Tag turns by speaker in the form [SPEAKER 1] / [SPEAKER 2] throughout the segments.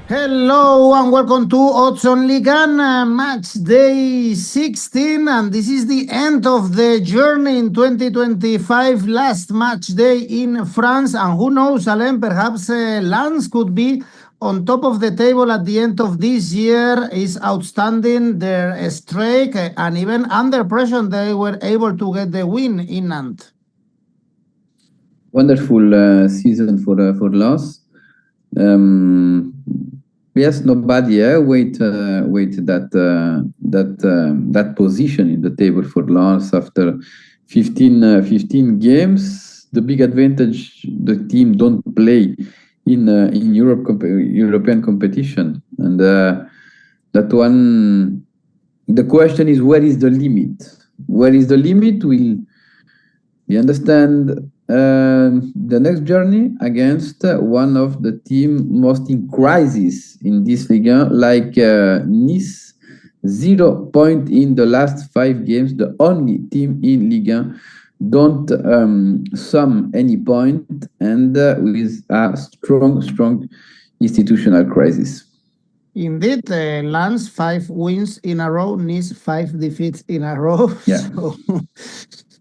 [SPEAKER 1] Hello and welcome to Odds on Ligue 1, match day 16, and this is the end of the journey in 2025, last match day in France, and who knows, Alain, perhaps Lens could be on top of the table at the end of this year. Is outstanding, their streak, and even under pressure they were able to get the win in Nantes.
[SPEAKER 2] Wonderful season for Lens. Yes, nobody wait that position in the table for Lens after 15 games. The big advantage, the team don't play in European competition, and that one. The question is, where is the limit? Where is the limit? We understand the next journey against one of the team most in crisis in this Ligue 1, like Nice, 0 point in the last 5 games. The only team in Ligue 1 don't sum any point, and with a strong institutional crisis.
[SPEAKER 1] Indeed, Lens 5 wins in a row, Nice 5 defeats in a row.
[SPEAKER 2] Yeah.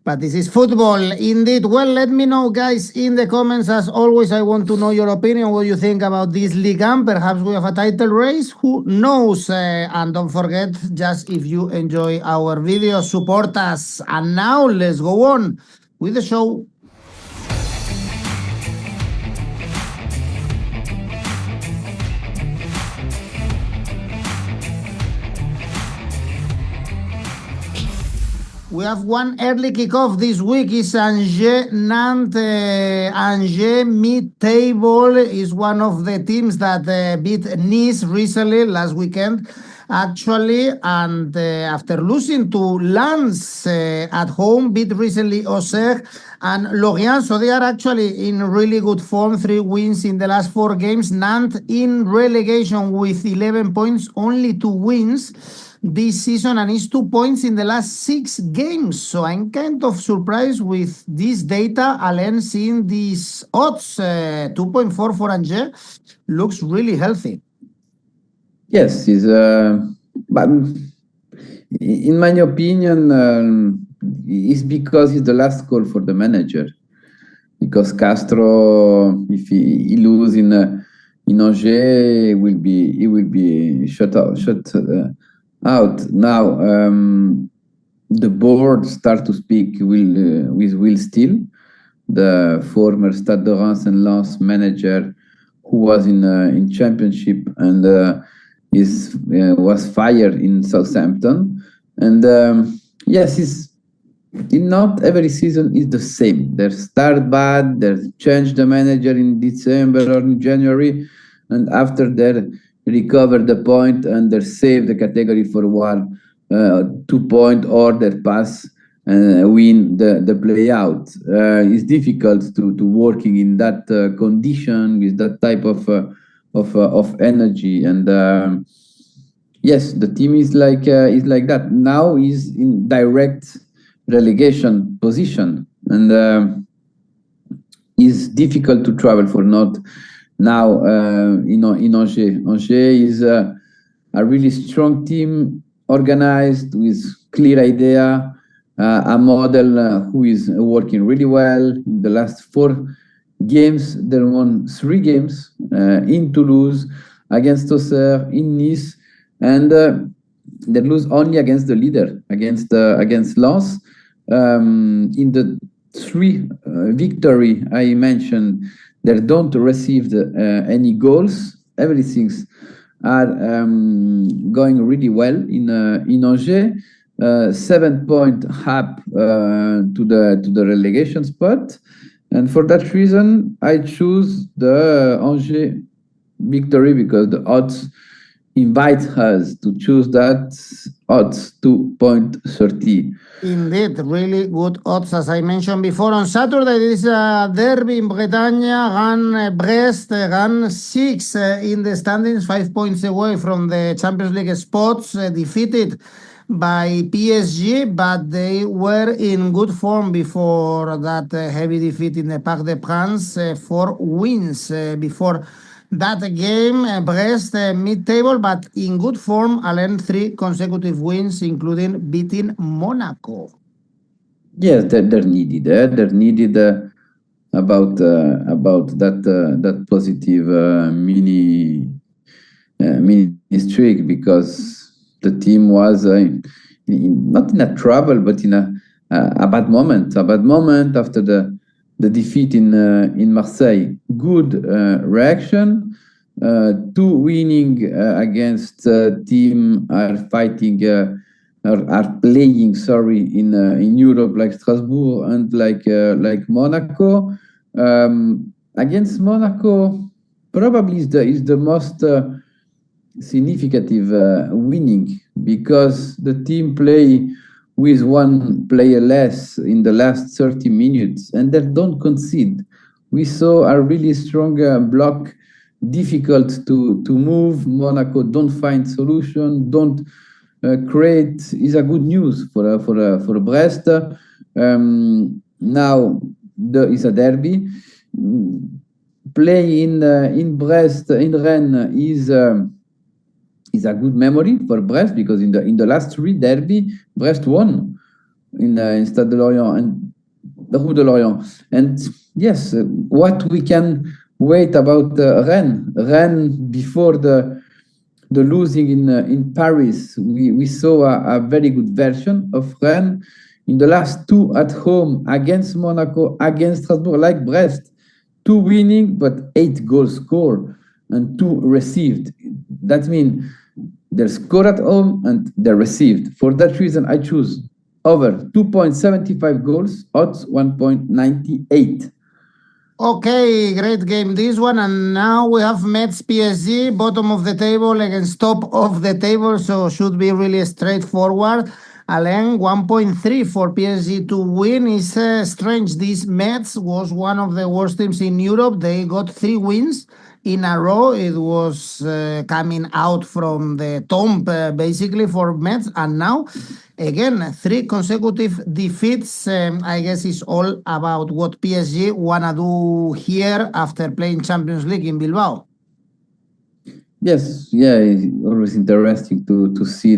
[SPEAKER 1] But this is football, indeed. Well, let me know, guys, in the comments. As always, I want to know your opinion, what you think about this Ligue 1. Perhaps we have a title race. Who knows? And don't forget, just if you enjoy our videos, support us. And now, let's go on with the show. We have one early kickoff this week. Is Angers Nantes. Angers mid-table is one of the teams that beat Nice recently, last weekend, actually. And after losing to Lens at home, beat recently Auxerre and Lorient. So they are actually in really good form. 3 wins in the last 4 games. Nantes in relegation with 11 points, only 2 wins this season, and is 2 points in the last 6 games. So I'm kind of surprised with this data. Alain, seeing these odds, 2.4 for Angers looks really healthy.
[SPEAKER 2] Yes, but in my opinion, it's because it's the last call for the manager. Because Castro, if he lose in Angers, he will be shut out. Now, the board start to speak with Will Steele, the former Stade de Reims and Lens manager, who was in championship and was fired in Southampton. And yes, not every season is the same. They start bad, they change the manager in December or in January, and after that recover the point and they save the category for 1-2 point, or they pass and win the play out. It's difficult to working in that condition with that type of energy. And yes, the team is like that now. Is in direct relegation position, and is difficult to travel for not. Now, in Angers. Angers is a really strong team, organized with clear idea, a model who is working really well. In the last 4 games, they won 3 games in Toulouse, against Auxerre, in Nice, and they lose only against the leader, against Lens. In the 3 victory I mentioned, they don't receive any goals. Everything's are going really well in Angers. 7 point up to the relegation spot, and for that reason I choose the Angers victory, because the odds invite us to choose that odds 2.30.
[SPEAKER 1] Indeed, really good odds, as I mentioned before. On Saturday, there is a derby in Bretagne. Rennes, Brest, Rennes 6 in the standings, 5 points away from the Champions League spots, defeated by PSG, but they were in good form before that heavy defeat in the Parc des Princes. 4 wins before that game, Brest mid-table, but in good form, Alain, 3 consecutive wins, including beating Monaco.
[SPEAKER 2] Yes, they're needed. They're needed about that positive mini streak, because the team was not in a trouble, but in a bad moment. A bad moment after the defeat in Marseille. Good reaction. 2 winning against team are fighting. Are playing, in Europe, like Strasbourg and like Monaco. Against Monaco, probably is the most significant winning, because the team play with 1 player less in the last 30 minutes, and they don't concede. We saw a really strong block, difficult to move. Monaco don't find solution, don't create. Is a good news for Brest. Now is a derby. Play in Brest, in Rennes, is a good memory for Brest, because in the last 3 derby, Brest won in Stade de Lorient and the Rue de Lorient. And yes, what we can wait about Rennes. Rennes, before the losing in Paris, we saw a very good version of Rennes. In the last 2 at home, against Monaco, against Strasbourg, like Brest, 2 winning, but 8 goals scored and 2 received. That means they score at home and they received. For that reason, I choose over 2.75 goals, odds 1.98.
[SPEAKER 1] Okay, great game this one. And now we have Metz PSG, bottom of the table against top of the table, so should be really straightforward. Alain, 1.3 for PSG to win is strange. This Metz was one of the worst teams in Europe. They got 3 wins in a row. It was coming out from the tomb, basically, for Metz. And now, again, 3 consecutive defeats. I guess it's all about what PSG want to do here after playing Champions League in Bilbao.
[SPEAKER 2] Yes, yeah, it's always interesting to see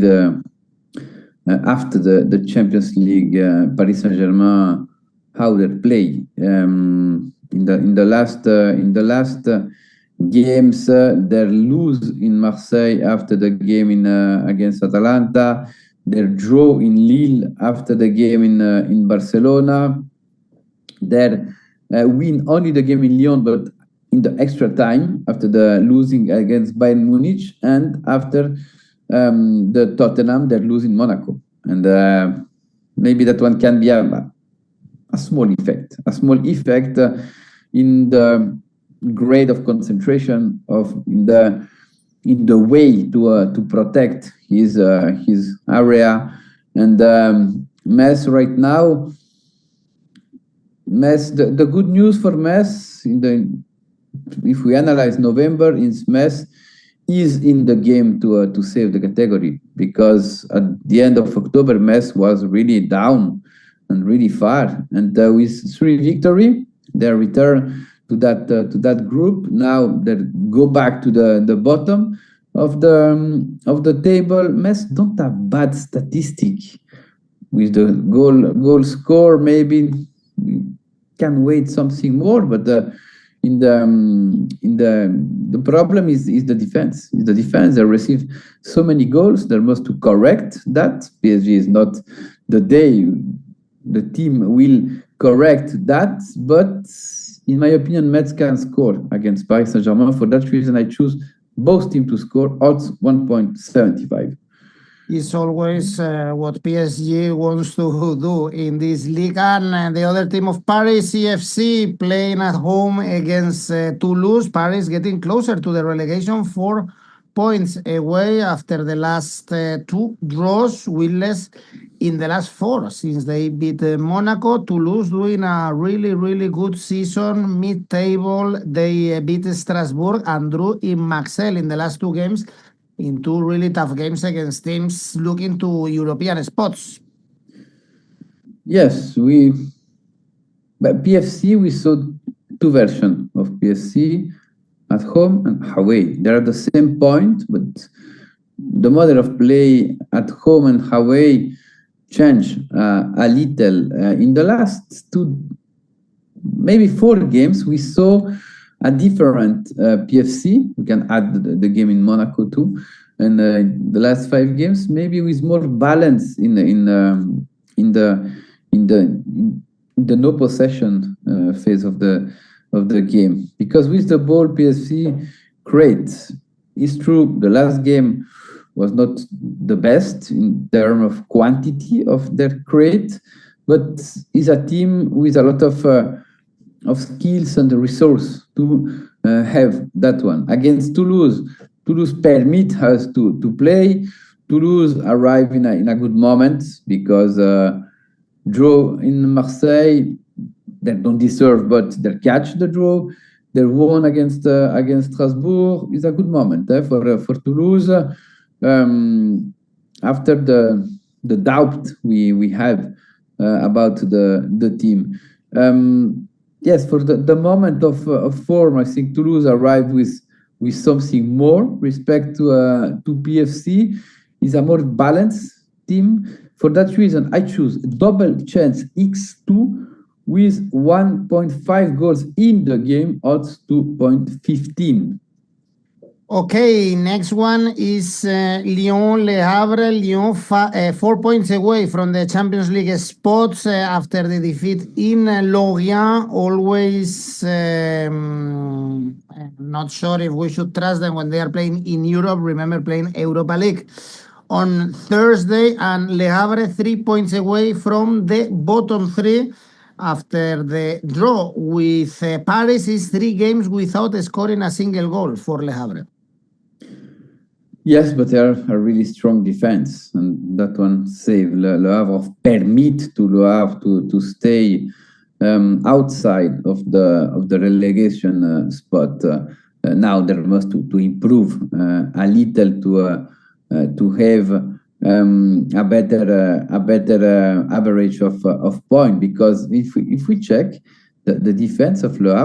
[SPEAKER 2] after the Champions League, Paris Saint-Germain, how they play. In the last games, they lose in Marseille after the game against Atalanta. They draw in Lille after the game in Barcelona. They win only the game in Lyon, but in the extra time after the losing against Bayern Munich, and after the Tottenham, they're losing Monaco. And maybe that one can be a small effect. A small effect in the grade of concentration in the way to protect his area. And Metz right now, the good news for Metz, if we analyze November, is Metz is in the game to save the category, because at the end of October, Metz was really down and really far. And with 3 victory, they return to that group. Now they go back to the bottom of the table. Metz don't have bad statistic with the goal score. Maybe we can wait something more, but the problem is the defense. Is the defense. They receive so many goals. They must to correct that. PSG is not the day the team will correct that, but in my opinion, Metz can score against Paris Saint-Germain. For that reason, I choose both teams to score, odds 1.75.
[SPEAKER 1] It's always what PSG wants to do in this league. And the other team of Paris, CFC, playing at home against Toulouse. Paris getting closer to the relegation, 4 points away after the last 2 draws, winless in the last 4 since they beat Monaco. Toulouse doing a really, really good season, mid-table. They beat Strasbourg and drew in Marseille in the last 2 games, in 2 really tough games against teams looking to European spots.
[SPEAKER 2] Yes, but PFC, we saw 2 versions of PFC. at home and away. They're at the same point, but the model of play at home and away changed a little. In the last maybe 4 games, we saw a different PFC. We can add the game in Monaco too. And the last 5 games, maybe with more balance in the no possession phase of the game. Because with the ball, PSV great. It's true, the last game was not the best in terms of quantity of their create, but it's a team with a lot of skills and resource to have that one. Against Toulouse, Toulouse permit us to play. Toulouse arrive in a good moment because draw in Marseille, they don't deserve, but they catch the draw. They won against Strasbourg. It's a good moment for Toulouse. After the doubt we have about the team. Yes, for the moment of form, I think Toulouse arrived with something more respect to PFC. Is a more balanced team. For that reason, I choose double chance X2 with 1.5 goals in the game, odds 2.15.
[SPEAKER 1] Okay, next one is Lyon, Le Havre. Lyon 4 points away from the Champions League spots after the defeat in Lorient. Always not sure if we should trust them when they are playing in Europe. Remember playing Europa League on Thursday, and Le Havre 3 points away from the bottom 3 after the draw with Paris. Is 3 games without scoring a single goal for Le Havre.
[SPEAKER 2] Yes, but they are a really strong defense, and that one saved Le Havre, permit to Le Havre to stay outside of the relegation spot. Now there must to improve a little to have a better average of point, because if we check the defense of Le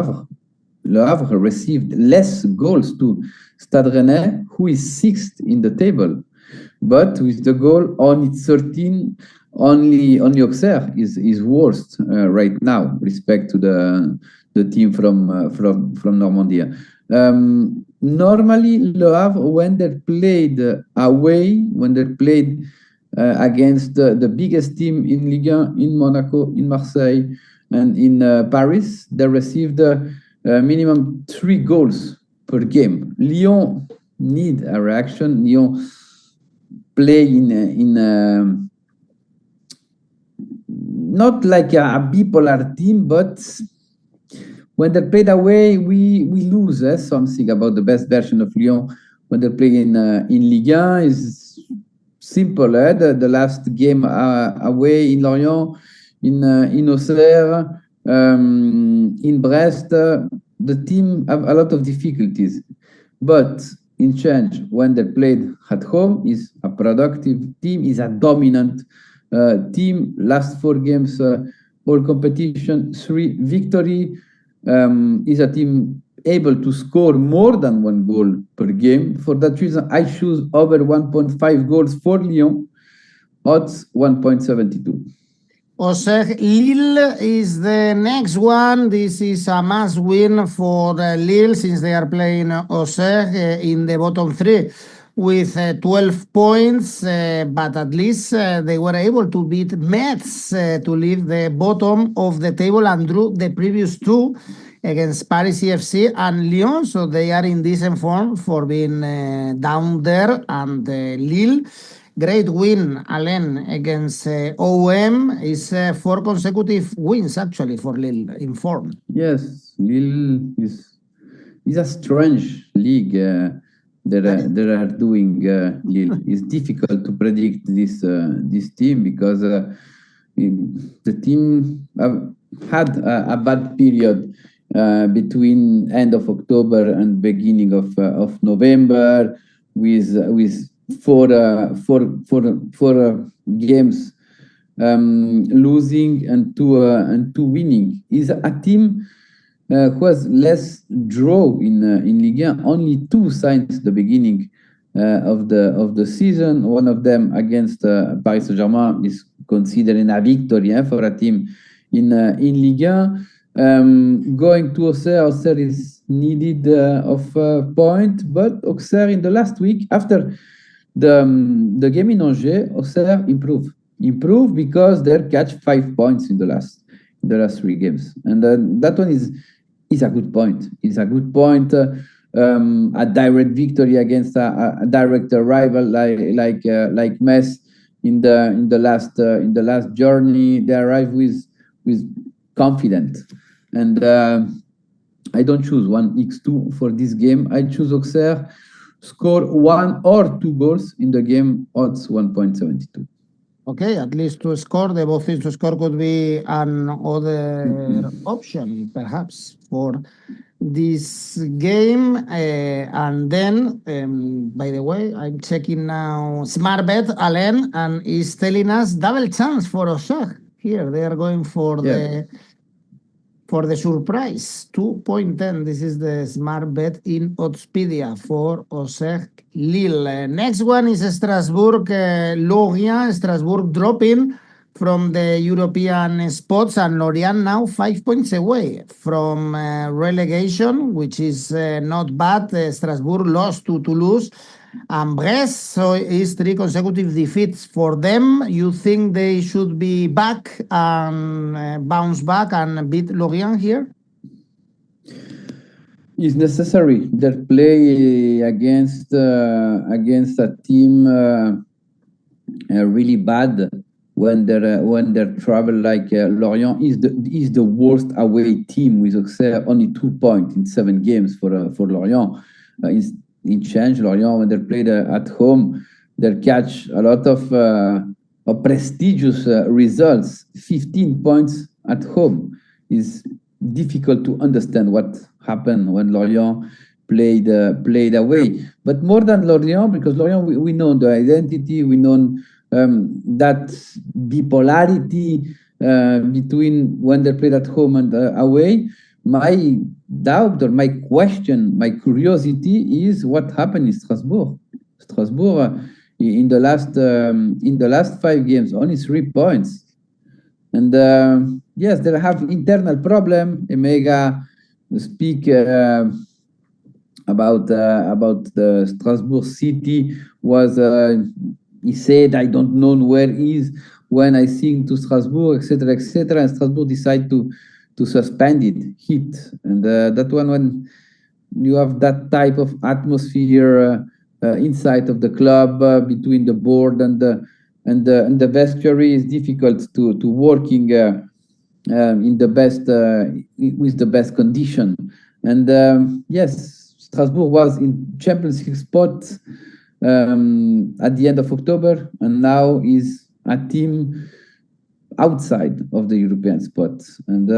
[SPEAKER 2] Havre received less goals to Stade Rennais, who is 6th in the table, but with the goal on its 13, only Auxerre is worst right now respect to the team from Normandy. Normally, Le Havre, when they played away, when they played against the biggest team in Ligue 1, in Monaco, in Marseille, and in Paris, they received minimum 3 goals per game. Lyon need a reaction. Lyon play in not like a bipolar team, but when they played away, we lose something about the best version of Lyon. When they play in Ligue 1, is simple. The last game away in Lorient, in Auxerre, in Brest, the team have a lot of difficulties. But in change, when they played at home, is a productive team, is a dominant team. Last 4 games, all competition, 3 victory. Is a team able to score more than 1 goal per game. For that reason, I choose over 1.5 goals for Lyon, odds 1.72.
[SPEAKER 1] Auxerre Lille is the next one. This is a must win for Lille, since they are playing Auxerre in the bottom 3 with 12 points, but at least they were able to beat Metz to leave the bottom of the table and drew the previous 2 against Paris FC and Lyon, so they are in decent form for being down there. And Lille, great win, Alain, against OM, is 4 consecutive wins actually for Lille in form.
[SPEAKER 2] Yes, Lille is a strange league. They are doing Lille. It's difficult to predict this team, because the team had a bad period between end of October and beginning of November, with four games losing and two winning. Is a team who has less draw in Ligue 1, only two since the beginning of the season. One of them against Paris Saint-Germain is considered a victory for a team in Ligue 1. Going to Auxerre is needed of point, but Auxerre in the last week after the game in Angers, Auxerre improved because they catch 5 points in the last 3 games, and that one is a good point. It's a good point. A direct victory against a direct rival like Metz in the last journey. They arrive with confidence, and I don't choose 1x2 for this game. I choose Auxerre score 1 or 2 goals in the game, odds 1.72.
[SPEAKER 1] Okay, at least to score. The both things to score could be another option, perhaps, for this game. And then, by the way, I'm checking now Smart Bet, Alain, and is telling us double chance for Auxerre. Here, they are going for the surprise, 2.10. This is the smart bet in Oddspedia for Auxerre Lille. Next one is Strasbourg, Lorient. Strasbourg dropping from the European spots, and Lorient now 5 points away from relegation, which is not bad. Strasbourg lost to Toulouse and Brest, so it's 3 consecutive defeats for them. You think they should be back and bounce back and beat Lorient here?
[SPEAKER 2] It's necessary. They play against a team really bad when they travel like Lorient is the worst away team with Auxerre, only 2 points in 7 games for Lorient. In change, Lorient, when they played at home, they catch a lot of prestigious results. 15 points at home is difficult to understand what happened when Lorient played away. But more than Lorient, because Lorient, we know the identity, we know that bipolarity between when they played at home and away. My doubt or my question, my curiosity is what happened in Strasbourg. Strasbourg in the last 5 games only 3 points, and yes, they have internal problem. 𝐬𝐭𝐴 speak about the Strasbourg city was he said, I don't know where he is when I sing to Strasbourg, etc., etc., and Strasbourg decide to suspend it, and that one, when you have that type of atmosphere inside of the club between the board and the vestry, is difficult to working in the best with the best condition. And yes, Strasbourg was in Champions League spot at the end of October, and now is a team outside of the European spot. And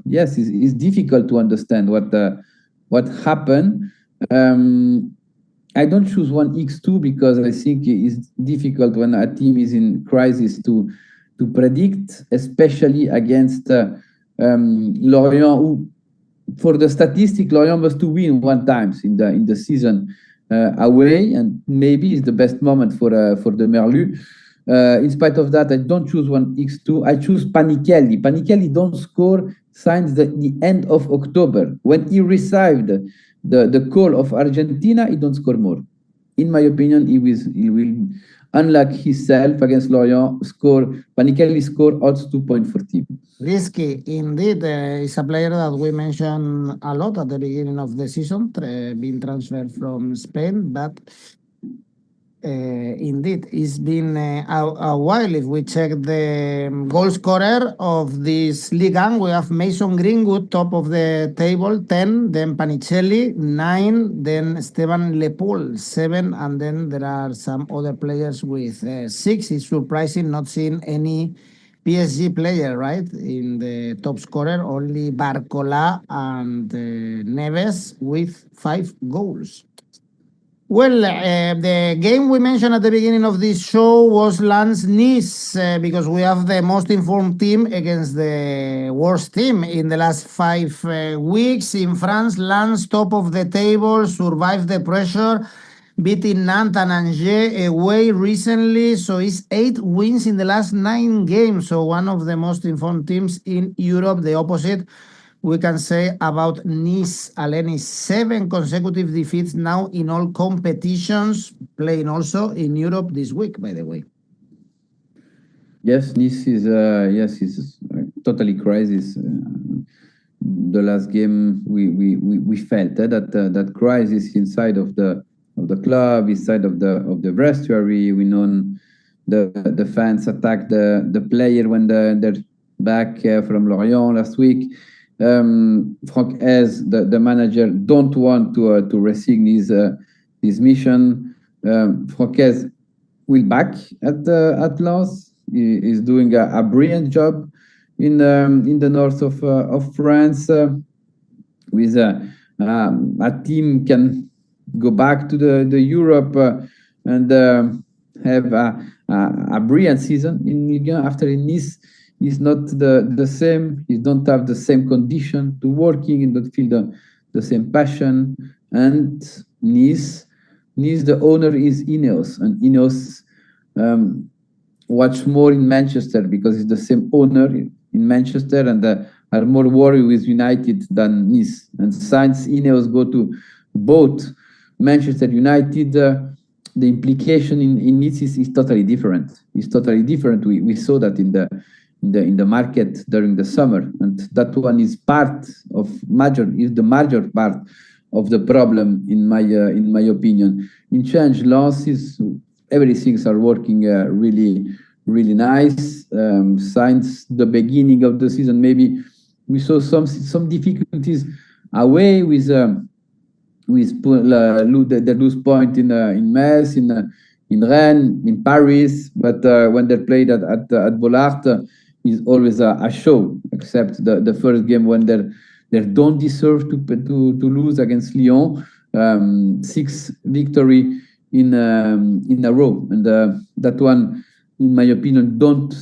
[SPEAKER 2] yes, it's difficult to understand what happened. I don't choose 1x2 because I think it's difficult when a team is in crisis to predict, especially against Lorient, who, for the statistic, Lorient must to win 1 time in the season away, and maybe it's the best moment for the 𝗲𝗏𝗏. In spite of that, I don't choose 1x2. I choose Panichelli. Panichelli don't score since the end of October. When he received the call of Argentina, he don't score more. In my opinion, he will unlike himself against Lorient. Panichelli score odds 2.14.
[SPEAKER 1] Risky indeed. Is a player that we mentioned a lot at the beginning of the season, being transferred from Spain, but indeed, it's been a while. If we check the goal scorer of this Ligue 1, we have Mason Greenwood, top of the table, 10, then Panichelli, 9, then Esteban Lepul, 7, and then there are some other players with 6. It's surprising not seeing any PSG player, right, in the top scorer, only Barcola and Neves with 5 goals. Well, the game we mentioned at the beginning of this show was Lens-Nice, because we have the most informed team against the worst team in the last 5 weeks. In France, Lens, top of the table, survived the pressure, beating Nantes and Angers away recently. So it's 8 wins in the last 9 games. So one of the most informed teams in Europe. The opposite we can say about Nice. Alain, 7 consecutive defeats now in all competitions, playing also in Europe this week, by the way.
[SPEAKER 2] Yes, Nice is is totally crisis. The last game we felt that crisis inside of the club, inside of the vestiary. We know the fans attack the player when they're back from Lorient last week. 𝐿𝐴𝐧𝐧𝐬, the manager, don't want to resign his mission. 𝐿𝐴𝐧𝐧𝐬 will back at Lens. He is doing a brilliant job in the north of France, with a team can go back to the Europe and have a brilliant season in Ligue after in Nice. Is not the same. You don't have the same condition to working and don't feel the same passion. And Nice, the owner is 𝐿𝐴𝐴𝐧𝐬, and 𝐿𝐴𝐴𝐧𝐬 watch more in Manchester because it's the same owner in Manchester, and are more worried with United than Nice. And since 𝐿𝐴𝐴𝐧𝐬 go to both Manchester United, the implication in Nice is totally different. It's totally different. We saw that in the market during the summer, and that one is the major part of the problem in my opinion. In change, Lens everything's are working really nice. Since the beginning of the season, maybe we saw some difficulties away with the lose point in Metz, in Rennes, in Paris, but when they played at 𝐷𝗲𝗏𝗏, is always a show, except the first game when they don't deserve to lose against Lyon. 6 victory in a row, and that one, in my opinion, don't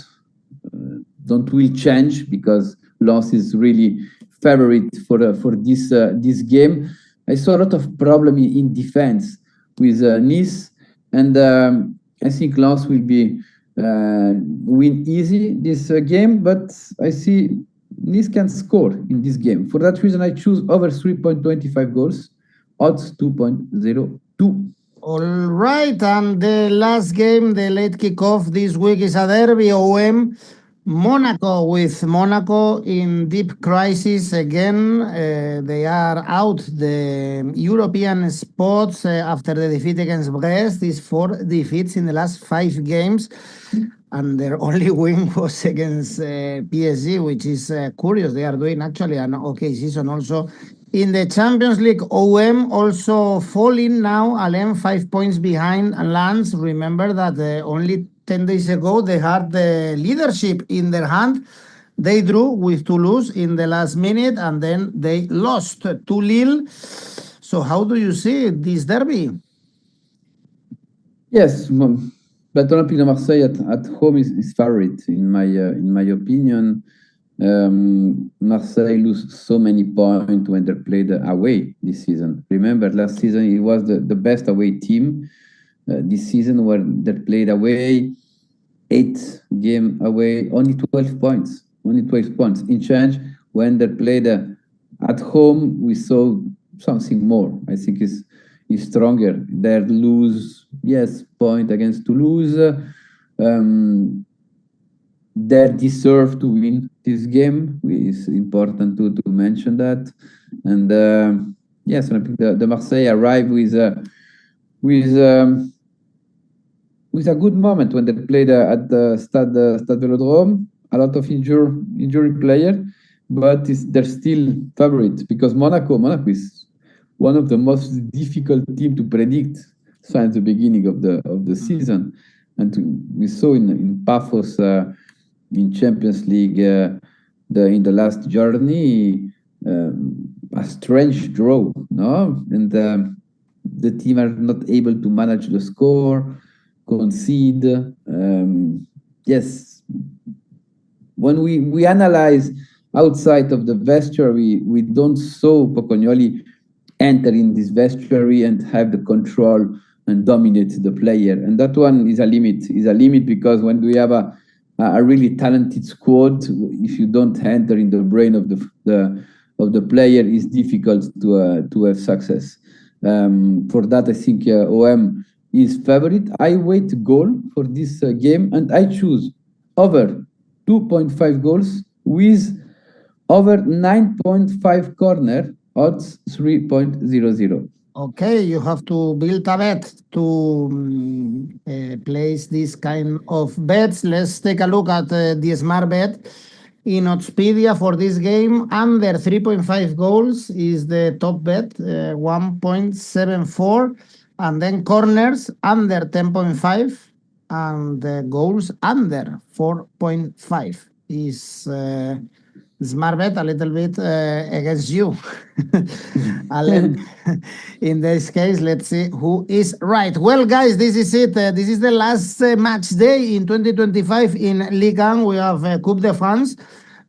[SPEAKER 2] will change, because Lens is really favorite for this game. I saw a lot of problem in defense with Nice, and I think Lens will be win easy this game, but I see Nice can score in this game. For that reason, I choose over 3.25 goals, odds 2.02.
[SPEAKER 1] All right, and the last game, the late kickoff this week, is a derby, 𝐿𝐴𝐴𝐴. Monaco, with Monaco in deep crisis again. They are out the European spots after the defeat against Brest. These 4 defeats in the last 5 games, and their only win was against PSG, which is curious. They are doing actually an okay season also in the Champions League. 𝐿𝐴𝐴 also falling now. Alain 5 points behind Lens. Remember that only 10 days ago they had the leadership in their hand. They drew with Toulouse in the last minute, and then they lost to Lille. So how do you see this derby?
[SPEAKER 2] Yes, but Olympique de Marseille at home is favorite in my opinion. Marseille lose so many points when they played away this season. Remember, last season it was the best away team. This season, where they played away, 8 game away, only 12 points. Only 12 points. In change, when they played at home, we saw something more. I think is stronger. They lose, yes, point against Toulouse. They deserve to win this game. It's important to mention that. And yes, the Marseille arrived with a good moment when they played at the Stade Vélodrome. A lot of injury player, but they're still favorite, because Monaco is one of the most difficult team to predict since the beginning of the season. And we saw in Paphos in Champions League in the last journey a strange draw, no? And the team are not able to manage the score, concede. Yes, when we analyze outside of the vestiary, we don't saw Pocognoli enter in this vestiary and have the control and dominate the player. And that one is a limit. Is a limit because when we have a really talented squad, if you don't enter in the brain of the player, it's difficult to have success. For that, I think OM is favorite. I weight goal for this game, and I choose over 2.5 goals with over 9.5 corner, odds 3.00.
[SPEAKER 1] Okay, you have to build a bet to place this kind of bets. Let's take a look at the smart bet in Oddspedia for this game. Under 3.5 goals is the top bet, 1.74, and then corners under 10.5, and goals under 4.5 is smart bet, a little bit against you. Alain, in this case, let's see who is right. Well, guys, this is it. This is the last match day in 2025 in Ligue 1. We have 𝐿𝐵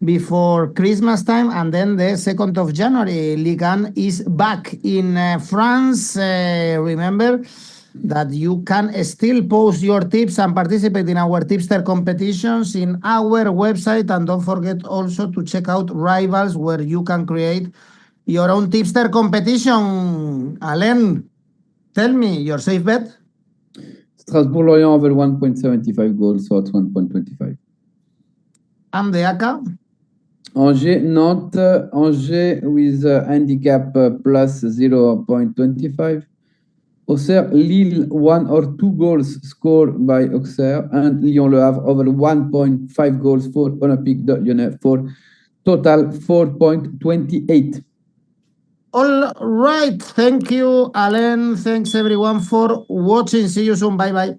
[SPEAKER 1] before Christmas time, and then the 2nd of January, Ligue 1 is back in France. Remember that you can still post your tips and participate in our tipster competitions in our website, and don't forget also to check out Rivals, where you can create your own tipster competition. Alain, tell me your safe bet.
[SPEAKER 2] Strasbourg Lorient over 1.75 goals, so it's 1.25.
[SPEAKER 1] And the ACCA?
[SPEAKER 2] Angers Nantes, Angers with handicap plus 0.25. Auxerre Lille 1 or 2 goals scored by Auxerre, and Lyon Le Havre over 1.5 goals for 𝐿𝐵 for total 4.28.
[SPEAKER 1] All right, thank you, Alain. Thanks everyone for watching. See you soon. Bye bye.